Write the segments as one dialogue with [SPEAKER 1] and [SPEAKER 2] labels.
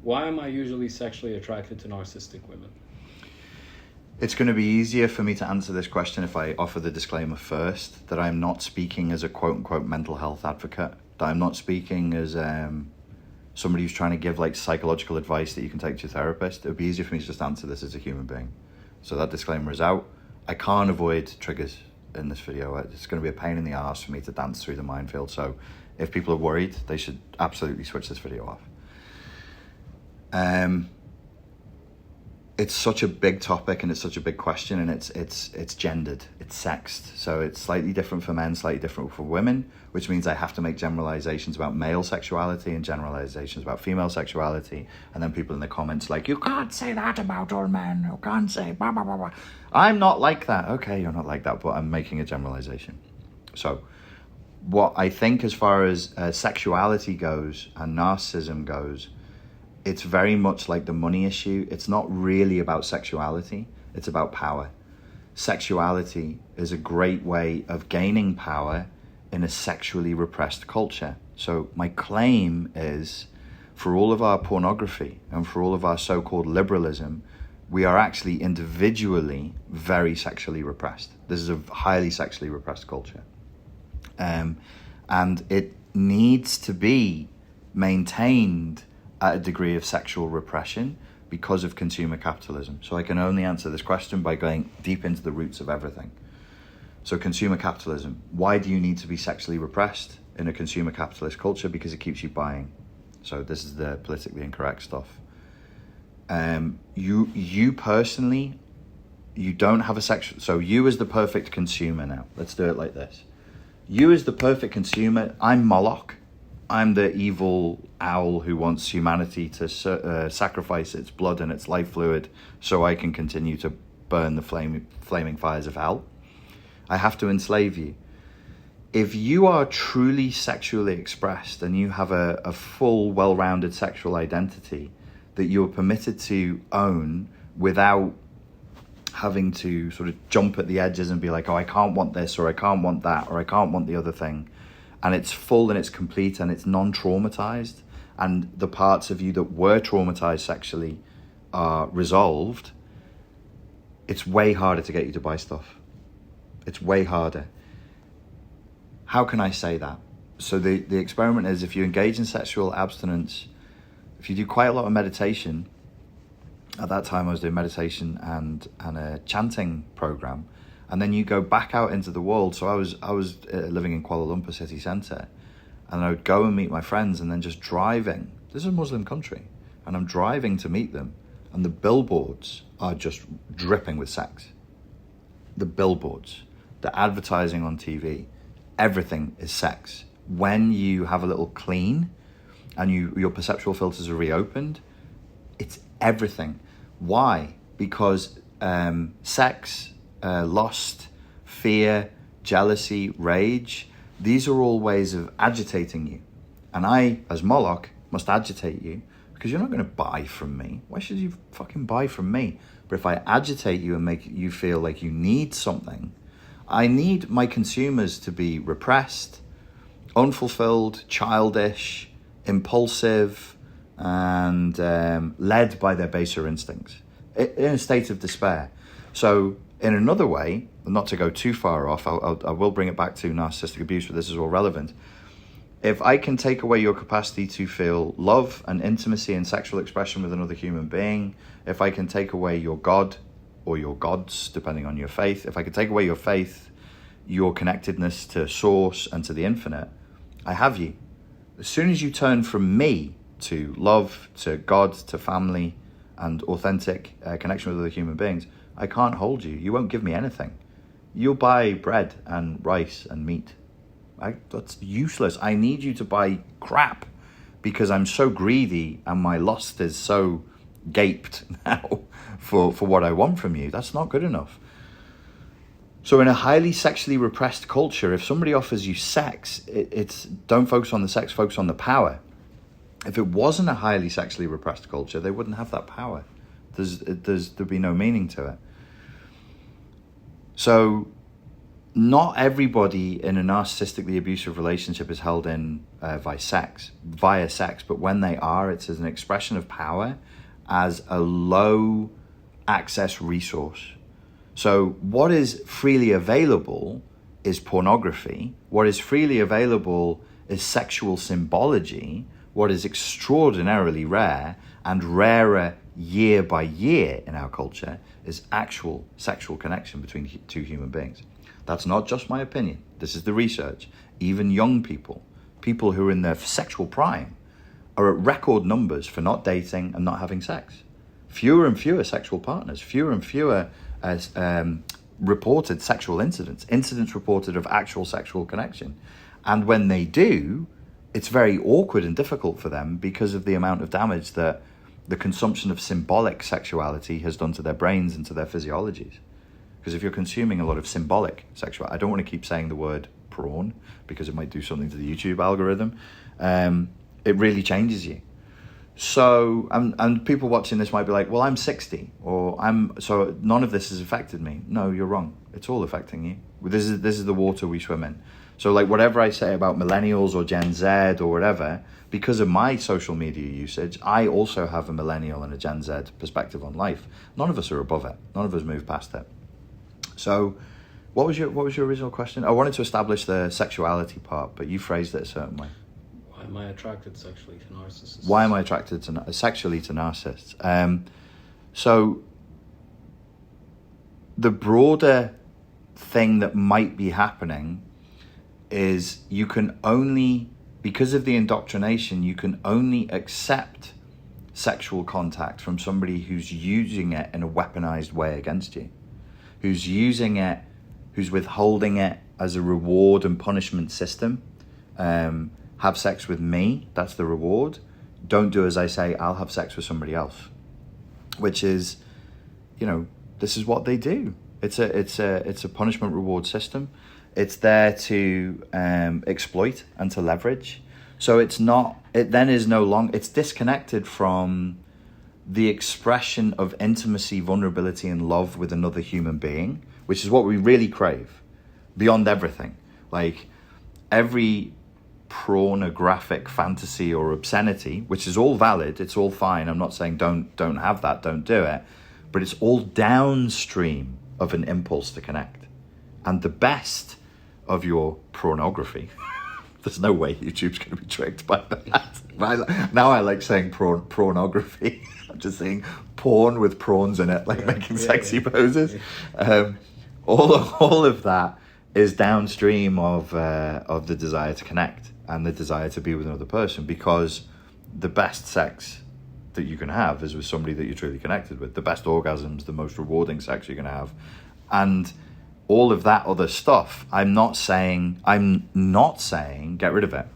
[SPEAKER 1] Why am I usually sexually attracted to narcissistic women?
[SPEAKER 2] It's going to be easier for me to answer this question if I offer the disclaimer first, that I'm not speaking as a quote-unquote mental health advocate, that I'm not speaking as somebody who's trying to give like psychological advice that you can take to your therapist. It would be easier for me to just answer this as a human being. So that disclaimer is out. I can't avoid triggers in this video. It's going to be a pain in the arse for me to dance through the minefield. So if people are worried, they should absolutely switch this video off. It's such a big topic and it's such a big question, and it's gendered, it's sexed. So it's slightly different for men, slightly different for women, which means I have to make generalizations about male sexuality and generalizations about female sexuality. And then people in the comments like, you can't say that about all men, you can't say blah, blah, blah, blah. I'm not like that. Okay, you're not like that, but I'm making a generalization. So what I think as far as sexuality goes and narcissism goes, it's very much like the money issue. It's not really about sexuality, it's about power. Sexuality is a great way of gaining power in a sexually repressed culture. So my claim is, for all of our pornography and for all of our so-called liberalism, we are actually individually very sexually repressed. This is a highly sexually repressed culture. And it needs to be maintained at a degree of sexual repression because of consumer capitalism. So I can only answer this question by going deep into the roots of everything. So consumer capitalism, why do you need to be sexually repressed in a consumer capitalist culture? Because it keeps you buying. So this is the politically incorrect stuff. You personally, you don't have a sexual, so you as the perfect consumer now, let's do it like this. You as the perfect consumer, I'm Moloch. I'm the evil owl who wants humanity to sacrifice its blood and its life fluid so I can continue to burn the flaming fires of hell. I have to enslave you. If you are truly sexually expressed and you have a full, well-rounded sexual identity that you're permitted to own without having to sort of jump at the edges and be like, oh, I can't want this, or I can't want that, or I can't want the other thing, and it's full and it's complete and it's non-traumatized, and the parts of you that were traumatized sexually are resolved, it's way harder to get you to buy stuff. It's way harder. How can I say that? So the experiment is, if you engage in sexual abstinence, if you do quite a lot of meditation, at that time I was doing meditation and a chanting program, and then you go back out into the world. So I was living in Kuala Lumpur city centre, and I would go and meet my friends, and then just driving. This is a Muslim country, and I'm driving to meet them, and the billboards are just dripping with sex. The billboards, the advertising on TV, everything is sex. When you have a little clean and your perceptual filters are reopened, it's everything. Why? Because sex, lust, fear, jealousy, rage, these are all ways of agitating you. And I, as Moloch, must agitate you, because you're not going to buy from me. Why should you fucking buy from me? But if I agitate you and make you feel like you need something, I need my consumers to be repressed, unfulfilled, childish, impulsive, and led by their baser instincts, in a state of despair. So in another way, not to go too far off, I will bring it back to narcissistic abuse, but this is all relevant. If I can take away your capacity to feel love and intimacy and sexual expression with another human being, if I can take away your God or your gods, depending on your faith, if I can take away your faith, your connectedness to source and to the infinite, I have you. As soon as you turn from me to love, to God, to family, and authentic connection with other human beings, I can't hold you. You won't give me anything. You'll buy bread and rice and meat. That's useless. I need you to buy crap because I'm so greedy and my lust is so gaped now for what I want from you. That's not good enough. So in a highly sexually repressed culture, if somebody offers you sex, it's don't focus on the sex, focus on the power. If it wasn't a highly sexually repressed culture, they wouldn't have that power. There'd be no meaning to it. So not everybody in a narcissistically abusive relationship is held in via sex, but when they are, it's as an expression of power, as a low access resource. So what is freely available is pornography. What is freely available is sexual symbology. What is extraordinarily rare and rarer year by year in our culture is actual sexual connection between two human beings. That's not just my opinion. This is the research. Even young people, people who are in their sexual prime, are at record numbers for not dating and not having sex. Fewer and fewer sexual partners, fewer and fewer reported sexual incidents reported of actual sexual connection. And when they do, it's very awkward and difficult for them because of the amount of damage that the consumption of symbolic sexuality has done to their brains and to their physiologies. Because if you're consuming a lot of symbolic sexuality, I don't want to keep saying the word prawn because it might do something to the YouTube algorithm. It really changes you. So, and people watching this might be like, well, I'm 60, so none of this has affected me. No, you're wrong. It's all affecting you. This is the water we swim in. So like whatever I say about millennials or Gen Z or whatever, because of my social media usage, I also have a millennial and a Gen Z perspective on life. None of us are above it. None of us move past it. So what was your original question? I wanted to establish the sexuality part, but you phrased it a certain way.
[SPEAKER 1] Why am I attracted sexually to narcissists?
[SPEAKER 2] Why am I attracted to sexually to narcissists? So the broader thing that might be happening is you can only, because of the indoctrination, you can only accept sexual contact from somebody who's using it in a weaponized way against you, who's using it, who's withholding it as a reward and punishment system. Have sex with me, that's the reward. Don't do as I say, I'll have sex with somebody else. Which is, this is what they do. It's a punishment reward system. It's there to exploit and to leverage. So it's disconnected from the expression of intimacy, vulnerability, and love with another human being, which is what we really crave, beyond everything. Like every pornographic fantasy or obscenity, which is all valid, it's all fine. I'm not saying don't have that, don't do it, but it's all downstream of an impulse to connect. And the best of your pornography, there's no way YouTube's going to be tricked by that. Now I like saying pornography. I'm just saying porn with prawns in it, like making sexy poses. Yeah. All of that is downstream of the desire to connect and the desire to be with another person, because the best sex that you can have is with somebody that you're truly connected with. The best orgasms, the most rewarding sex you're going to have, and all of that other stuff. I'm not saying get rid of it,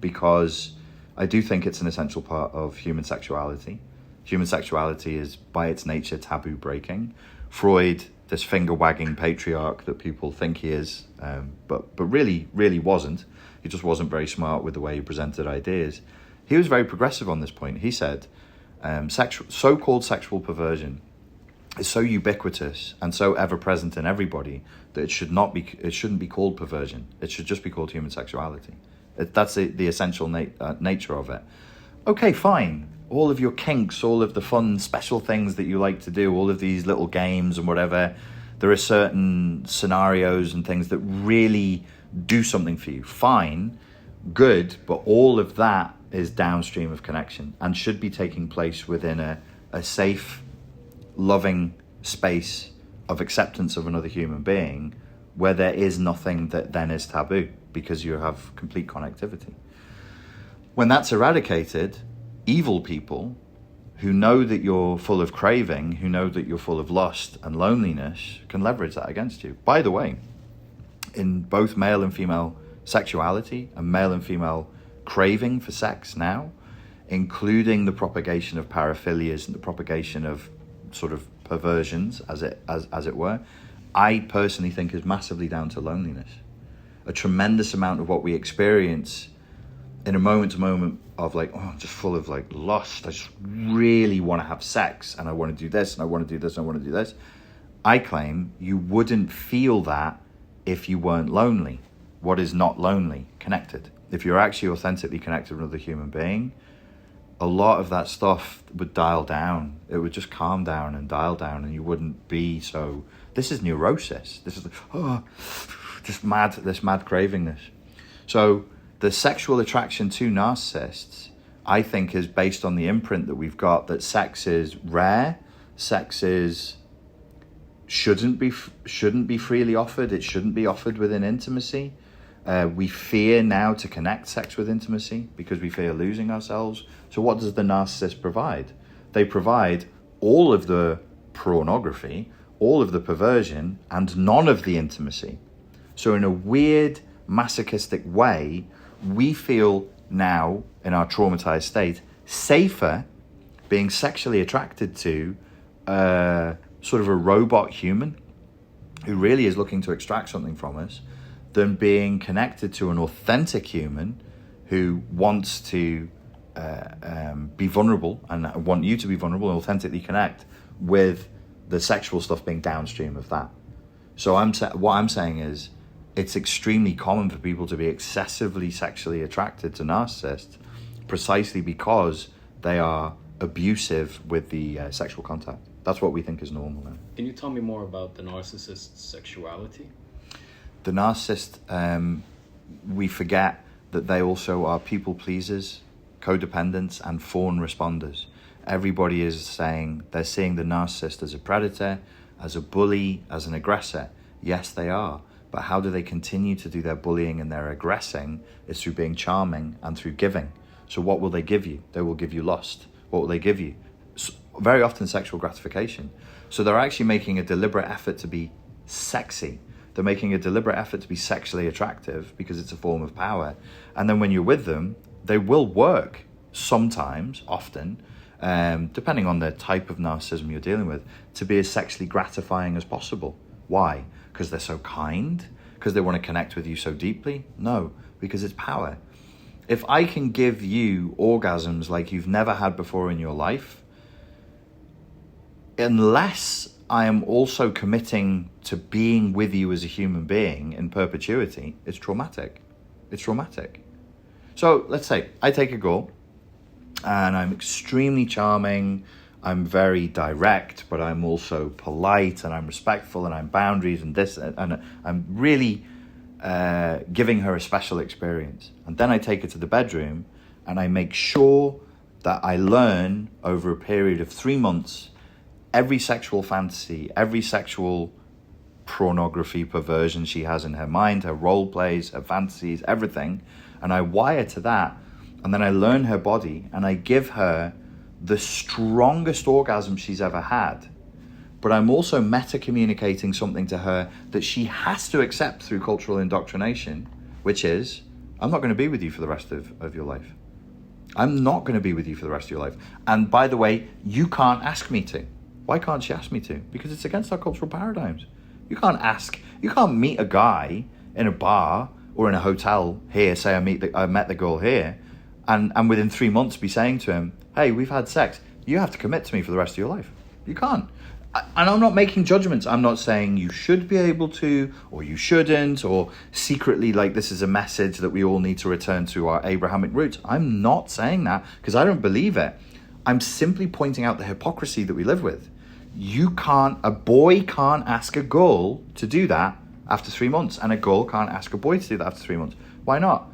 [SPEAKER 2] because I do think it's an essential part of human sexuality. Human sexuality is by its nature taboo breaking. Freud, this finger-wagging patriarch that people think he is, but really wasn't. He just wasn't very smart with the way he presented ideas. He was very progressive on this point. He said, so-called sexual perversion is so ubiquitous and so ever-present in everybody that it shouldn't be called perversion. It should just be called human sexuality. That's the essential nature of it. Okay, fine. All of your kinks, all of the fun, special things that you like to do, all of these little games and whatever, there are certain scenarios and things that really do something for you. Fine, good, but all of that is downstream of connection and should be taking place within a safe, loving space of acceptance of another human being, where there is nothing that then is taboo, because you have complete connectivity. When that's eradicated, evil people who know that you're full of craving, who know that you're full of lust and loneliness, can leverage that against you. By the way, in both male and female sexuality and male and female craving for sex now, including the propagation of paraphilias and the propagation of sort of perversions, as it were, I personally think is massively down to loneliness. A tremendous amount of what we experience in a moment to moment of like, oh, I'm just full of like lust, I just really want to have sex and I want to do this and I want to do this and I want to do this. I claim you wouldn't feel that if you weren't lonely. What is not lonely? Connected. If you're actually authentically connected with another human being, a lot of that stuff would dial down. It would just calm down and dial down, and you wouldn't be so... This is neurosis. This is this mad craving this. So the sexual attraction to narcissists, I think, is based on the imprint that we've got that sex is rare, sex is shouldn't be freely offered. It shouldn't be offered within intimacy. We fear now to connect sex with intimacy because we fear losing ourselves. So what does the narcissist provide? They provide all of the pornography, all of the perversion, and none of the intimacy. So in a weird, masochistic way, we feel now, in our traumatized state, safer being sexually attracted to sort of a robot human who really is looking to extract something from us than being connected to an authentic human who wants to be vulnerable and want you to be vulnerable and authentically connect, with the sexual stuff being downstream of that. So what I'm saying is, it's extremely common for people to be excessively sexually attracted to narcissists precisely because they are abusive with the sexual contact. That's what we think is normal now.
[SPEAKER 1] Can you tell me more about the narcissist's sexuality?
[SPEAKER 2] The narcissist, we forget that they also are people pleasers, codependents, and fawn responders. Everybody is saying they're seeing the narcissist as a predator, as a bully, as an aggressor. Yes, they are. But how do they continue to do their bullying and their aggressing? Is through being charming and through giving. So what will they give you? They will give you lust. What will they give you? Very often sexual gratification. So they're actually making a deliberate effort to be sexy. They're making a deliberate effort to be sexually attractive because it's a form of power. And then when you're with them, they will work sometimes, often, depending on the type of narcissism you're dealing with, to be as sexually gratifying as possible. Why? Because they're so kind? Because they want to connect with you so deeply? No, because it's power. If I can give you orgasms like you've never had before in your life, unless I am also committing to being with you as a human being in perpetuity, it's traumatic. It's traumatic. So let's say I take a girl and I'm extremely charming, I'm very direct, but I'm also polite and I'm respectful and I'm boundaries and this, and I'm really giving her a special experience. And then I take her to the bedroom and I make sure that I learn over a period of 3 months every sexual fantasy, every sexual pornography perversion she has in her mind, her role plays, her fantasies, everything. And I wire to that. And then I learn her body and I give her the strongest orgasm she's ever had. But I'm also meta-communicating something to her that she has to accept through cultural indoctrination, which is, I'm not going to be with you for the rest of your life. I'm not going to be with you for the rest of your life. And by the way, you can't ask me to. Why can't she ask me to? Because it's against our cultural paradigms. You can't meet a guy in a bar or in a hotel here, say I met the girl here, and within 3 months be saying to him, hey, we've had sex. You have to commit to me for the rest of your life. You can't. And I'm not making judgments. I'm not saying you should be able to, or you shouldn't, or secretly like this is a message that we all need to return to our Abrahamic roots. I'm not saying that because I don't believe it. I'm simply pointing out the hypocrisy that we live with. A boy can't ask a girl to do that after 3 months, and a girl can't ask a boy to do that after 3 months. Why not?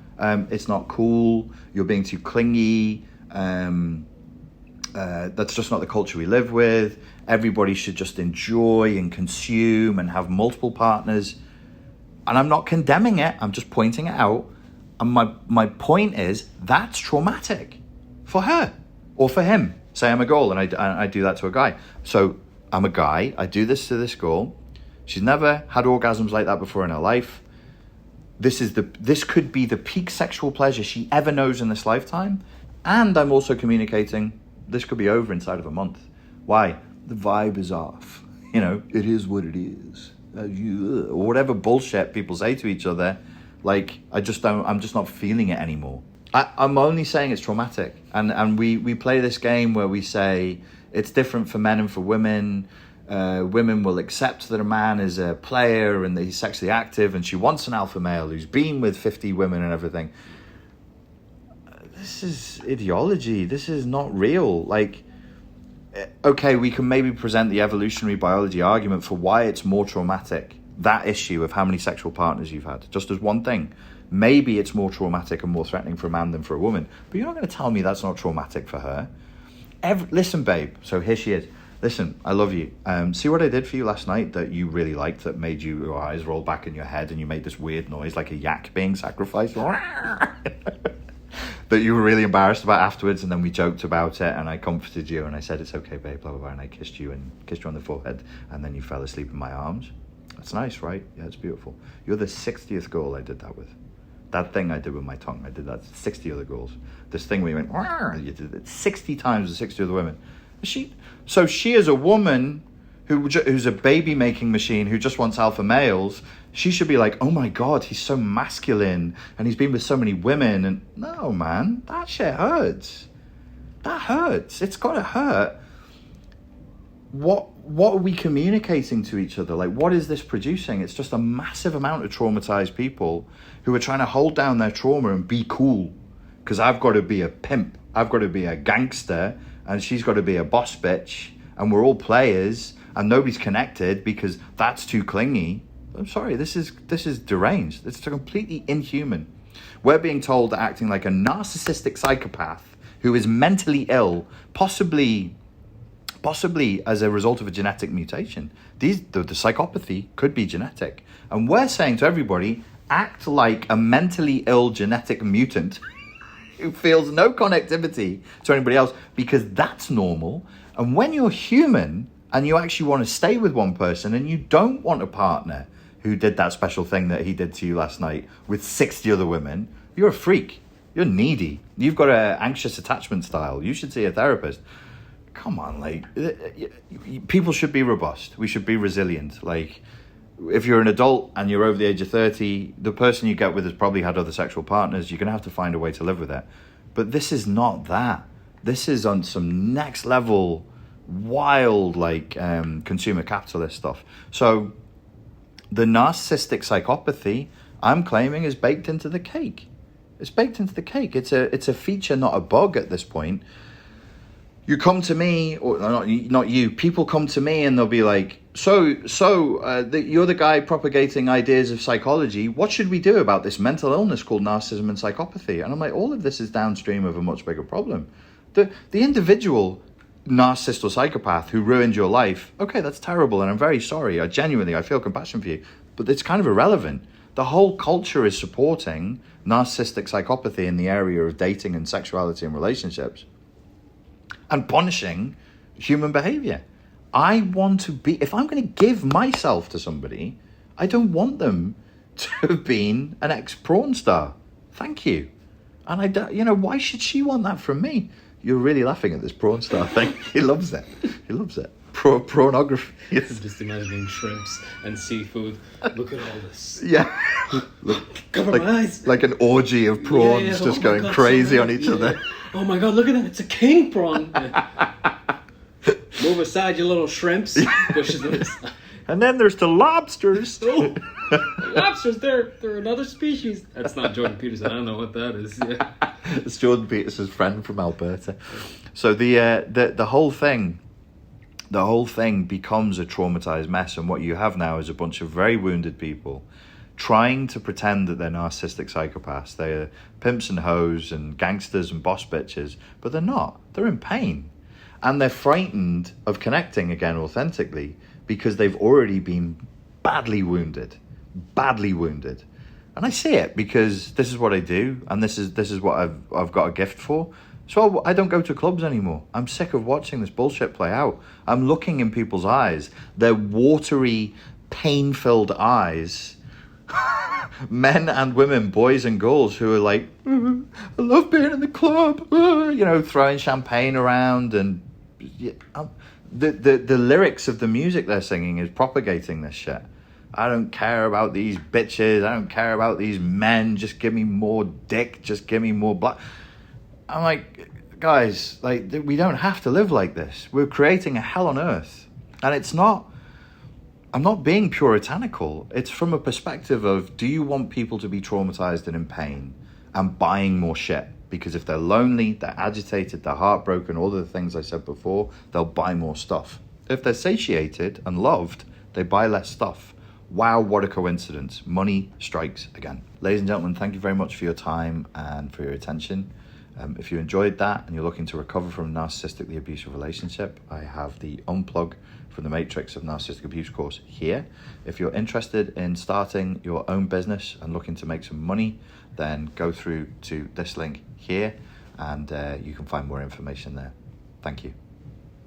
[SPEAKER 2] It's not cool. You're being too clingy. That's just not the culture we live with. Everybody should just enjoy and consume and have multiple partners. And I'm not condemning it. I'm just pointing it out. And my point is that's traumatic for her or for him. Say I'm a girl and I do that to a guy. So I'm a guy. I do this to this girl. She's never had orgasms like that before in her life. This could be the peak sexual pleasure she ever knows in this lifetime. And I'm also communicating this could be over inside of a month. Why? The vibe is off. You know, it is what it is. Or whatever bullshit people say to each other. Like, I'm just not feeling it anymore. I'm only saying it's traumatic. And we play this game where we say it's different for men and for women. women will accept that a man is a player and that he's sexually active, and she wants an alpha male who's been with 50 women and everything. This is ideology. This is not real. Like, okay, we can maybe present the evolutionary biology argument for why it's more traumatic, that issue of how many sexual partners you've had, just as one thing. Maybe it's more traumatic and more threatening for a man than for a woman, but you're not going to tell me that's not traumatic for her. Listen, babe, so here she is. Listen, I love you. See what I did for you last night that you really liked, that made your eyes roll back in your head and you made this weird noise like a yak being sacrificed? That you were really embarrassed about afterwards, and then we joked about it, and I comforted you, and I said, it's okay, babe, blah, blah, blah, and I kissed you on the forehead, and then you fell asleep in my arms. That's nice, right? Yeah, it's beautiful. You're the 60th girl I did that with. That thing I did with my tongue, I did that 60 other girls. This thing where you went, you did it 60 times with 60 other women. She is a woman who's a baby-making machine who just wants alpha males. She should be like, oh my God, he's so masculine and he's been with so many women. And no, man, that shit hurts. That hurts. It's got to hurt. What are we communicating to each other? Like, what is this producing? It's just a massive amount of traumatized people who are trying to hold down their trauma and be cool. Because I've got to be a pimp. I've got to be a gangster. And she's got to be a boss bitch. And we're all players. And nobody's connected because that's too clingy. I'm sorry, this is deranged. It's completely inhuman. We're being told that acting like a narcissistic psychopath who is mentally ill, possibly as a result of a genetic mutation. The psychopathy could be genetic. And we're saying to everybody, act like a mentally ill genetic mutant who feels no connectivity to anybody else, because that's normal. And when you're human and you actually want to stay with one person and you don't want a partner who did that special thing that he did to you last night with 60 other women, you're a freak. You're needy. You've got an anxious attachment style. You should see a therapist. Come on, like, people should be robust. We should be resilient. Like, if you're an adult and you're over the age of 30, the person you get with has probably had other sexual partners. You're going to have to find a way to live with it. But this is not that. This is on some next level, wild, like, consumer capitalist stuff. So the narcissistic psychopathy, I'm claiming, is baked into the cake. It's baked into the cake. It's a feature, not a bug at this point. You come to me, or not you, people come to me and they'll be like, you're the guy propagating ideas of psychology. What should we do about this mental illness called narcissism and psychopathy? And I'm like, all of this is downstream of a much bigger problem. The individual narcissist or psychopath who ruined your life, okay, that's terrible, and I'm very sorry. I feel compassion for you, but it's kind of irrelevant. The whole culture is supporting narcissistic psychopathy in the area of dating and sexuality and relationships, and punishing human behavior. I want to be, if I'm going to give myself to somebody, I don't want them to have been an ex-porn star. Thank you. And I don't, why should she want that from me? You're really laughing at this porn star thing. He loves it. He loves it. Pornography.
[SPEAKER 1] I'm just imagining shrimps and seafood. Look at all this.
[SPEAKER 2] Yeah.
[SPEAKER 1] Cover my eyes.
[SPEAKER 2] Like an orgy of prawns just going crazy on each other.
[SPEAKER 1] Oh my God, look at that. It's a king prawn. Move aside, you little shrimps. Pushes them aside.
[SPEAKER 2] And then there's the lobsters.
[SPEAKER 1] Oh, lobsters, they're another species. That's not Jordan Peterson. I don't know what that is. Yeah.
[SPEAKER 2] It's Jordan Peterson's friend from Alberta. So the whole thing becomes a traumatized mess, and what you have now is a bunch of very wounded people trying to pretend that they're narcissistic psychopaths. They're pimps and hoes and gangsters and boss bitches, but they're not. They're in pain. And they're frightened of connecting again authentically because they've already been badly wounded. And I see it because this is what I do, and this is what I've got a gift for. So I don't go to clubs anymore. I'm sick of watching this bullshit play out. I'm looking in people's eyes, their watery, pain-filled eyes, men and women, boys and girls who are like, I love being in the club, throwing champagne around, and the lyrics of the music they're singing is propagating this shit. I don't care about these bitches. I don't care about these men. Just give me more dick. Just give me more black. I'm like, guys, like, we don't have to live like this. We're creating a hell on earth. And I'm not being puritanical. It's from a perspective of, do you want people to be traumatized and in pain and buying more shit? Because if they're lonely, they're agitated, they're heartbroken, all of the things I said before, they'll buy more stuff. If they're satiated and loved, they buy less stuff. Wow, what a coincidence. Money strikes again. Ladies and gentlemen, thank you very much for your time and for your attention. If you enjoyed that and you're looking to recover from a narcissistically abusive relationship, I have the Unplug from the Matrix of Narcissistic Abuse course here. If you're interested in starting your own business and looking to make some money, then go through to this link here and you can find more information there. Thank you.